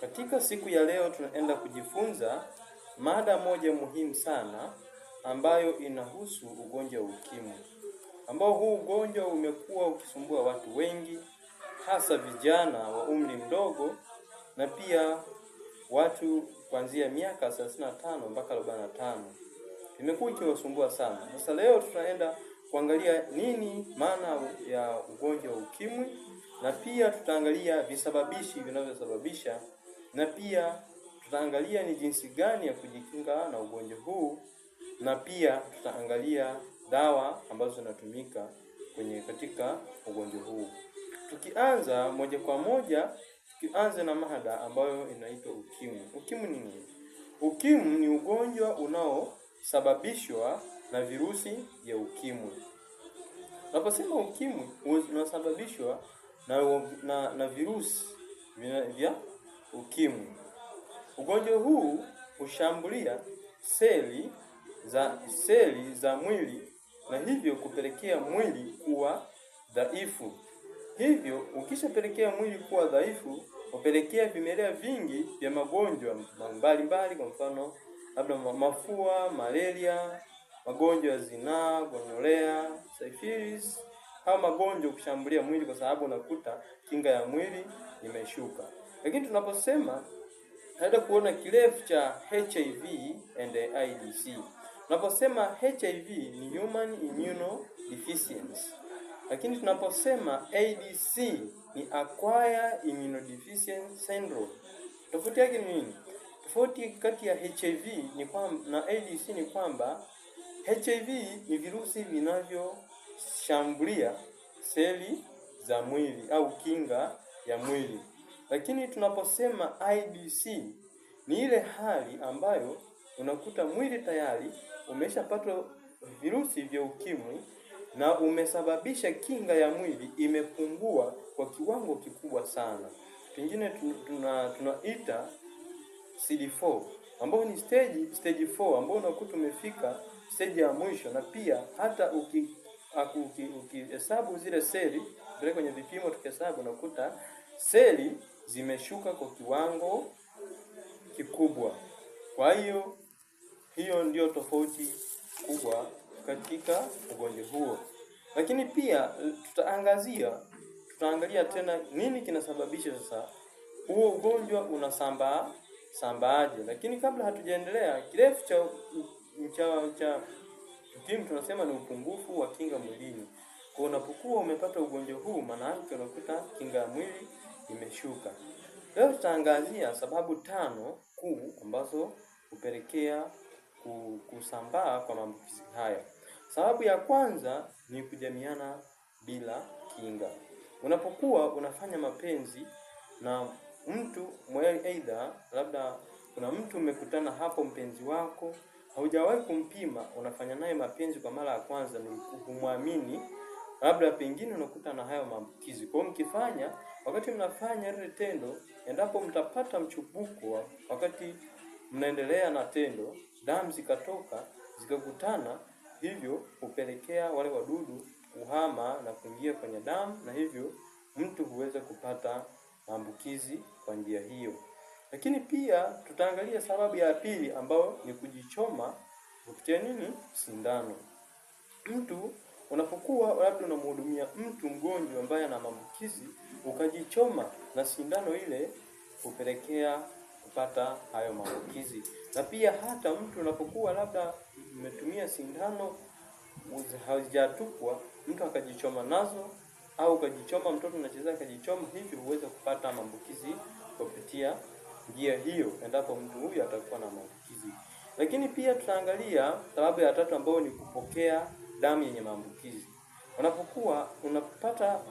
Katika siku ya leo tunaenda kujifunza mada moja muhimu sana ambayo inahusu ugonjwa wa ukimwi. Ambao huu ugonjwa umekuwa ukisumbua watu wengi, hasa vijana wa umri mdogo na pia watu kuanzia miaka 35 mpaka 45. Imekuwa ikiwasumbua sana. Sasa leo tutaenda kuangalia nini maana ya ugonjwa wa ukimwi, na pia tutaangalia visababishi vinavyosababisha, na pia tutaangalia ni jinsi gani ya kujikinga na ugonjwa huu, na pia tutaangalia dawa ambazo zinatumika katika ugonjwa huu. Tukianza moja kwa moja, tukianza na mada ambayo inaitwa ukimwi. Ukimwi ni nini? Ukimwi ni ugonjwa unaosababishwa na virusi vya ukimwi. Tunaposema ukimwi unasababishwa na virusi vya ukimwi. Ugonjwa huu hushambulia seli za mwili na hivyo kupelekea mwili kuwa dhaifu. Hivyo ukishapelekea mwili kuwa dhaifu, hupelekea vimelea vingi vya magonjwa mbalimbali, kwa mfano labda mafua, malaria, magonjwa ya zinaa, gonorea, syphilis. Haya magonjwa kushambulia mwili kwa sababu unakuta kinga ya mwili imeshuka. Lakini tunaposema hata kuona kirefu cha HIV and AIDS. Tunaposema HIV ni human immunodeficiency. Lakini tunaposema AIDS ni acquired immunodeficiency syndrome. Tofauti yake ni nini? Tofauti kati ya HIV na AIDS ni kwamba HIV ni virusi vinavyoshambulia seli za mwili au kinga ya mwili. Lakini tunaposema AIDS ni ile hali ambayo unakuta mwili tayari umeshapata virusi vya ukimwi na umesababisha kinga ya mwili imepungua kwa kiwango kikubwa sana. Pengine tunaita CD4 ambao ni stage 4 ambao unakuta umefika stage ya mwisho, na pia hata ukihesabu zile seli bila kwenye vipimo tukihesabu unakuta seli zimeshuka kwa kiwango kikubwa. Kwa hiyo ndio tofauti kubwa katika ugonjwa huo. Lakini pia tutaangalia tena nini kinasababisha sasa huo ugonjwa unasambaaje. Lakini kabla hatujaendelea, kirefu cha ukimwi tunasema ni upungufu wa kinga mwilini. Kwa unapokuwa umepata ugonjwa huu, maana yake unakuta kinga ya mwili imeshuka. Leo tutaangazia sababu 5 kuu ambazo hupelekea kusambaa kwa maambukizi haya. Sababu ya kwanza ni kujamiana bila kinga. Unapokuwa unafanya mapenzi na mtu aidha labda kuna mtu umekutana hapo, mpenzi wako haujawahi kumpima, unafanya naye mapenzi kwa mara ya kwanza, ni kumwamini, labda pengine unakuta na hayo maambukizi. Kwa mkifanya, wakati mnafanya ile tendo, endapo mtapata mchubuko wakati mnaendelea na tendo, damu zikatoka zikakutana, hivyo hupelekea wale wadudu kuhama na kuingia kwenye damu, na hivyo mtu huweza kupata maambukizi kwa njia hiyo. Lakini pia tutaangalia sababu ya pili ambayo ni kujichoma kupitia sindano. Mtu unapokuwa labda unamhudumia mtu mgonjwa ambaye ana maambukizi, ukajichoma na sindano ile, hupelekea kupata hayo maambukizi. Na pia hata mtu unapokuwa labda umetumia sindano hazijatupwa, mtu akajichoma nazo, au ukajichoma, mtoto anacheza akajichoma, hivi huweza kupata maambukizi kupitia njia hiyo endapo mtu huyu atakuwa na maambukizi. Lakini pia tutaangalia sababu ya 3 ambayo ni kupokea damu yenye maambukizi. Unapokuwa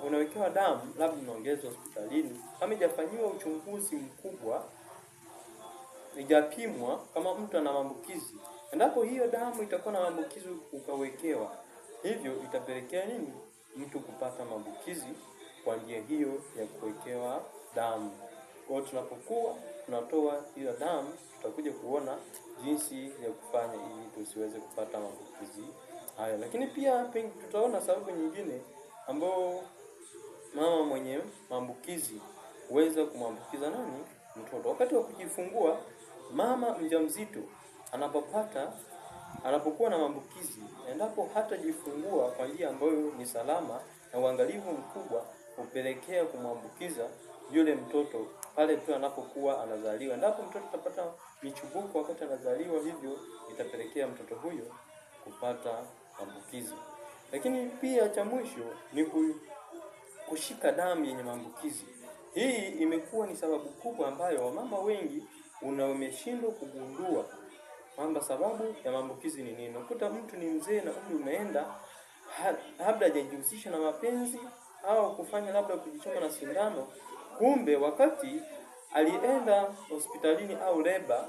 unawekewa damu, labda unaongezwa hospitalini, kama haijafanyiwa uchunguzi mkubwa, haijapimwa kama mtu ana maambukizi, endapo hiyo damu itakuwa na maambukizi ukawekewa, hivyo itapelekea mtu kupata maambukizi kwa njia hiyo ya kuwekewa damu. Kwa tunapokuwa tunatoa hiyo damu, tutakuja kuona jinsi ya kufanya ili tusiweze kupata maambukizi haya. Lakini pia tutaona sababu nyingine ambao mama mwenye maambukizi kuweza kumwambukiza nani? Mtoto. Wakati wa kujifungua, mama mjamzito anapokuwa na maambukizi, endapo hatajifungua kwa njia ambayo ni salama na uangalifu mkubwa, hupelekea kumwambukiza yule mtoto pale tu anapokuwa anazaliwa. Endapo mtoto atapata michubuko wakati anazaliwa, hivyo itapelekea mtoto huyo kupata maambukizi. Lakini pia cha mwisho ni kushika damu yenye maambukizi. Hii imekuwa ni sababu kubwa ambayo wamama wengi wameshindwa kugundua kwamba sababu ya maambukizi ni nini. Ukuta mtu ni mzee na umri umeenda, labda hajajihusisha na mapenzi au kufanya labda kujichoma na sindano, kumbe wakati alienda hospitalini au leba,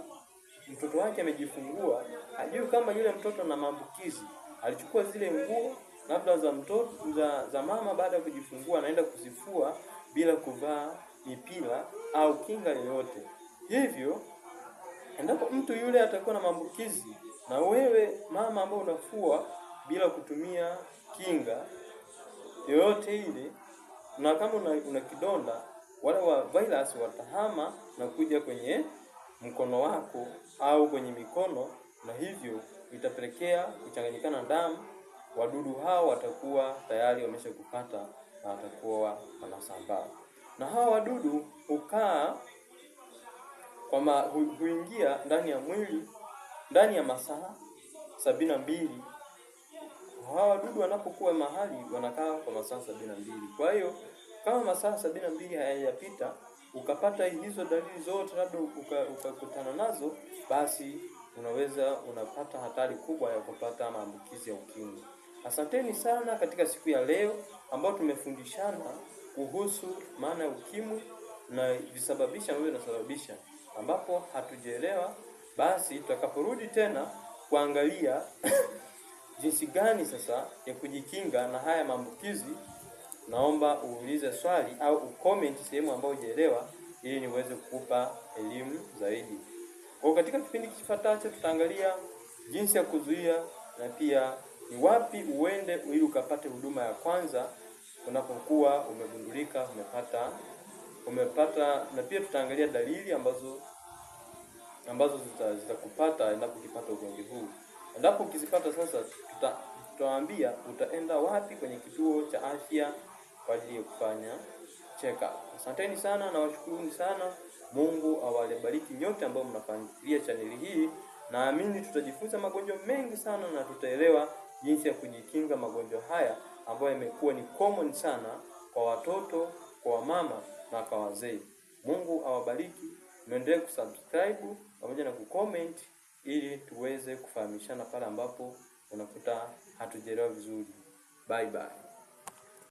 mtoto wake amejifungua, hajui kama yule mtoto na maambukizi. Alichukua zile nguo labda za mtoto za mama baada ya kujifungua, anaenda kuzifua bila kuvaa mipira au kinga yoyote. Hivyo endapo mtu yule atakuwa na maambukizi, na wewe mama ambao unafua bila kutumia kinga yoyote ile, na kama una kidonda, wale wa virus watahama na kuja kwenye mkono wako au kwenye mikono, na hivyo itapelekea kuchanganyikana damu. Wadudu hao watakuwa tayari wameshakupata na watakuwa wanasambaa. Na hawa wadudu huingia ndani ya mwili ndani ya masaa 72. Hawa wadudu wanapokuwa mahali wanakaa kwa masaa 72. Kwa hiyo kama masaa 72 hayajapita, ukapata hizo dalili zote, labda ukakutana nazo, basi unapata hatari kubwa ya kupata maambukizi ya ukimwi. Asanteni sana katika siku ya leo ambao tumefundishana kuhusu maana ya ukimwi na visababisha ambavyo vinasababisha, ambapo hatujaelewa. Basi tutakaporudi tena kuangalia jinsi gani sasa ya kujikinga na haya maambukizi, naomba uulize swali au ucomment sehemu ambayo hujaelewa, ili niweze kukupa elimu zaidi. Kwa katika kipindi kifuatacho tutaangalia jinsi ya kuzuia, na pia ni wapi uende ili ukapate huduma ya kwanza unapokuwa umegundulika umepata, na pia tutaangalia dalili ambazo zitakupata endapo ukipata ugonjwa huu. Endapo ukizipata sasa, tutawaambia utaenda wapi kwenye kituo cha afya kwa ajili ya kufanya check up. Asanteni sana na washukuruni sana. Mungu awabariki nyote ambao mnafuatilia chaneli hii. Naamini tutajifunza magonjwa mengi sana na tutaelewa jinsi ya kujikinga magonjwa haya ambayo yamekuwa ni common sana kwa watoto, kwa wamama na kwa wazee. Mungu awabariki. Muendelee kusubscribe pamoja na kucomment ili tuweze kufahamishana pale ambapo unakuta hatujaelewa vizuri. Bye bye.